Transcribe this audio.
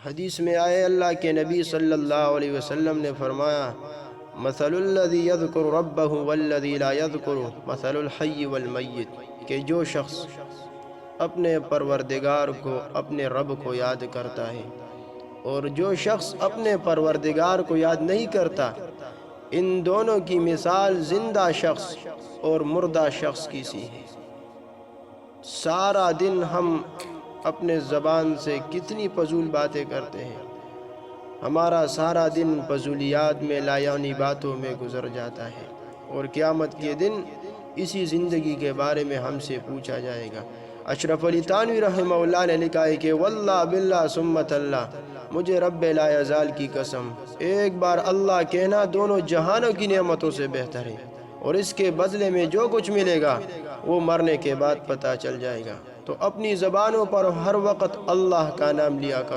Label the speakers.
Speaker 1: हदीस में आए अल्लाह के नबी सल्लल्लाहु अलैहि वसल्लम ने फरमाया, मसलुल्लज़ी यज़कुरु रब्बहु वल्लज़ी ला यज़कुरु मसलुल हय्य वल मय्यित, कि जो शख्स अपने परवरदिगार को, अपने रब को याद करता है और जो शख्स अपने परवरदिगार को याद नहीं करता, इन दोनों की मिसाल जिंदा शख्स और मुर्दा शख्स की सी है। सारा दिन हम अपने ज़बान से कितनी फजूल बातें करते हैं। हमारा सारा दिन फजूलियात में, लायानी बातों में गुजर जाता है और क़यामत के दिन इसी ज़िंदगी के बारे में हमसे पूछा जाएगा। अशरफ अली थानवी रहमहुल्लाह ने लिखा है कि वल्लाह बिल्लाह सुम्मत अल्लाह, मुझे रब्बे ला यज़ाल की कसम, एक बार अल्लाह कहना दोनों जहानों की नेमतों से बेहतर है और इसके बदले में जो कुछ मिलेगा वो मरने के बाद पता चल जाएगा। तो अपनी ज़बानों पर हर वक्त अल्लाह का नाम लिया कर।